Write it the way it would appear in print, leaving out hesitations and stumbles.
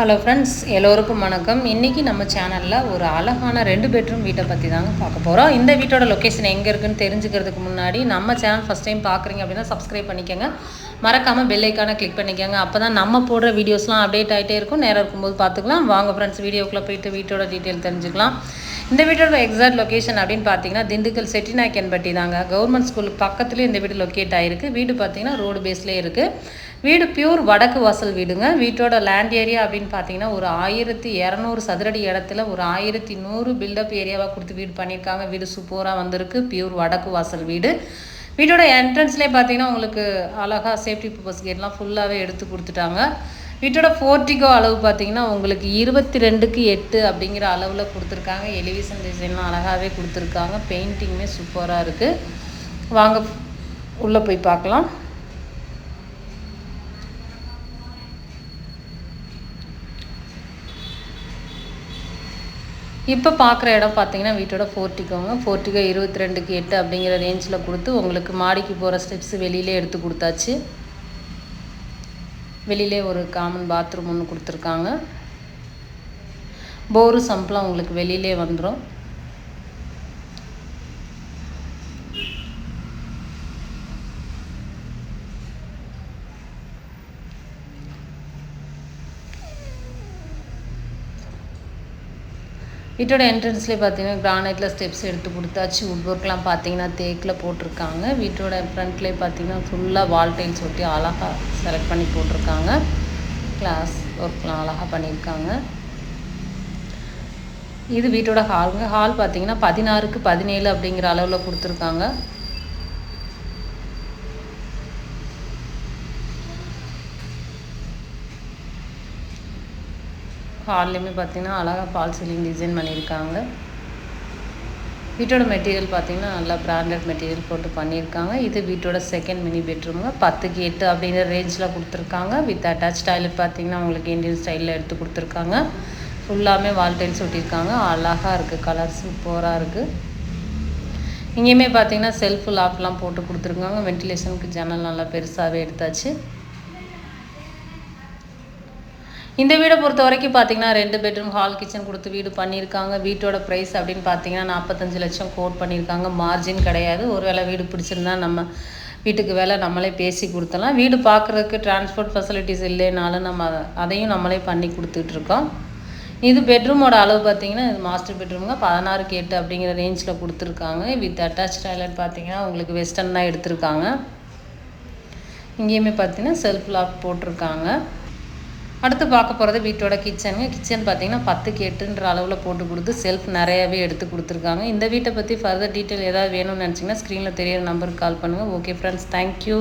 Hello friends, எல்லோருக்கும் வணக்கம். இன்றைக்கி நம்ம சேனலில் ஒரு அழகான 2 பெட்ரூம் வீட்டை பற்றி தாங்க பார்க்க போகிறோம். இந்த வீட்டோட லொக்கேஷன் எங்கே இருக்குதுன்னு தெரிஞ்சுக்கிறதுக்கு முன்னாடி நம்ம சேனல் ஃபஸ்ட் டைம் பார்க்குறீங்க அப்படின்னா சப்ஸ்கிரைப் பண்ணிக்கோங்க. மறக்காமல் பெல் ஐக்கானை கிளிக் பண்ணிக்கோங்க. அப்போ தான் நம்ம போடுற வீடியோஸ்லாம் அப்டேட் ஆகிட்டே இருக்கும். நேரம் இருக்கும்போது பார்த்துக்கலாம். வாங்க ஃப்ரெண்ட்ஸ், வீடியோக்குள்ளே போயிட்டு வீட்டோட டீட்டெயில் தெரிஞ்சுக்கலாம். இந்த வீட்டோட எக்ஸாக்ட் லொக்கேஷன் அப்படின்னு பார்த்தீங்கன்னா திண்டுக்கல் செட்டிநாயக்கன்பட்டி தாங்க. கவர்மெண்ட் ஸ்கூலுக்கு பக்கத்துலேயே இந்த வீடு லொக்கேட் ஆகிருக்கு. வீடு பார்த்தீங்கன்னா ரோடு பேஸ்லேயே இருக்குது. வீடு பியூர் வடக்கு வாசல் வீடுங்க. வீட்டோட லேண்ட் ஏரியா அப்படின்னு பார்த்தீங்கன்னா ஒரு 1200 சதுரடி இடத்துல ஒரு 1100 பில்டப் ஏரியாவாக கொடுத்து வீடு பண்ணியிருக்காங்க. வீடு சூப்பராக வந்திருக்கு. பியூர் வடக்கு வாசல் வீடு. வீட்டோட என்ட்ரன்ஸ்லேயே பார்த்தீங்கன்னா உங்களுக்கு அழகாக சேஃப்டி பர்பஸ் கேட்லாம் ஃபுல்லாகவே எடுத்து கொடுத்துட்டாங்க. வீட்டோட போர்ட்டிகோ அளவு பார்த்தீங்கன்னா உங்களுக்கு 22க்கு 8 அப்படிங்கிற அளவில் கொடுத்துருக்காங்க. எலிவேஷன் டிசைன்லாம் அழகாகவே கொடுத்துருக்காங்க. பெயிண்டிங்குமே சூப்பராக இருக்குது. வாங்க உள்ளே போய் பார்க்கலாம். இப்போ பார்க்குற இடம் பார்த்தீங்கன்னா வீட்டோட போர்ட்டிகோங்க. போர்ட்டிகோ 22க்கு 8 அப்படிங்கிற ரேஞ்சில் கொடுத்து உங்களுக்கு மாடிக்கு போகிற ஸ்டெப்ஸ் வெளியிலே எடுத்து கொடுத்தாச்சு. வெளியிலே ஒரு காமன் பாத்ரூம் ஒன்று கொடுத்துருக்காங்க. போரு சம்பளம் உங்களுக்கு வெளியிலே வந்துடும். வீட்டோட என்ட்ரன்ஸ்லேயே பார்த்தீங்கன்னா கிரானைட்டில் ஸ்டெப்ஸ் எடுத்து கொடுத்தாச்சு. உட் ஒர்க்லாம் பார்த்தீங்கன்னா தேக்கில் போட்டிருக்காங்க. வீட்டோட ஃப்ரண்ட்லேயே பார்த்தீங்கன்னா ஃபுல்லாக வால் டைல்ஸ் ஒட்டி அழகாக செலக்ட் பண்ணி போட்டிருக்காங்க. கிளாஸ் ஒர்க்லாம் அழகாக பண்ணியிருக்காங்க. இது வீட்டோட ஹாலுங்க. ஹால் பார்த்தீங்கன்னா 16க்கு 17 அப்படிங்கிற அளவில் கொடுத்துருக்காங்க. ஹால்லையுமே பார்த்தீங்கன்னா அழகாக ஃபால் சீலிங் டிசைன் பண்ணியிருக்காங்க. வீட்டோட மெட்டீரியல் பார்த்தீங்கன்னா நல்லா பிராண்டட் மெட்டீரியல் போட்டு பண்ணியிருக்காங்க. இது வீட்டோட செகண்ட் மினி பெட்ரூமுங்க. 10க்கு 8 அப்படிங்கிற ரேஞ்சில் கொடுத்துருக்காங்க. வித் அட்டாச் டாய்லெட் பார்த்தீங்கன்னா உங்களுக்கு இந்தியன் ஸ்டைலில் எடுத்து கொடுத்துருக்காங்க. ஃபுல்லாமே வால் டைல்ஸ் ஒட்டியிருக்காங்க. அழகாக இருக்குது. கலர் சூப்பராக இருக்குது. இங்கேயுமே பார்த்தீங்கன்னா செல்ஃபு லாக்லாம் போட்டு கொடுத்துருக்காங்க. வென்டிலேஷனுக்கு ஜன்னல் நல்லா பெருசாகவே எடுத்தாச்சு. இந்த வீடை பொறுத்த வரைக்கும் பார்த்தீங்கன்னா 2 பெட்ரூம் ஹால் கிச்சன் கொடுத்து வீடு பண்ணியிருக்காங்க. வீட்டோட ப்ரைஸ் அப்படின்னு பார்த்தீங்கன்னா 45 லட்சம் கோட் பண்ணியிருக்காங்க. மார்ஜின் கிடையாது. ஒரு வேளை வீடு பிடிச்சிருந்தா நம்ம வீட்டுக்கு வேலை நம்மளே பேசி கொடுத்தலாம். வீடு பார்க்குறதுக்கு டிரான்ஸ்போர்ட் ஃபெசிலிட்டிஸ் இல்லைனாலும் நம்ம அதையும் நம்மளே பண்ணி கொடுத்துட்ருக்கோம். இது பெட்ரூமோட அளவு பார்த்தீங்கன்னா இது மாஸ்டர் பெட்ரூமுங்க. 16க்கு 8 அப்படிங்கிற ரேஞ்சில் கொடுத்துருக்காங்க. வித் அட்டாச் டாய்லெட் பார்த்தீங்கன்னா உங்களுக்கு வெஸ்டர்ன் தான் எடுத்திருக்காங்க. இங்கேயுமே பார்த்தீங்கன்னா செல்ஃப் லாக் போட்டிருக்காங்க. அடுத்து பார்க்க போகிறது வீட்டோட கிச்சனுங்க. கிச்சன் பார்த்தீங்கன்னா 10க்கு 8ன்ற அளவில் போட்டு கொடுத்து செல்ஃப் நிறையாவே எடுத்து கொடுத்துருக்காங்க. இந்த வீட்டை பற்றி ஃபர்தர் டீட்டெயில் ஏதாவது வேணும்னு நினச்சிங்கன்னா ஸ்க்ரீனில் தெரியிற நம்பருக்கு கால் பண்ணுங்கள். Okay friends, thank you.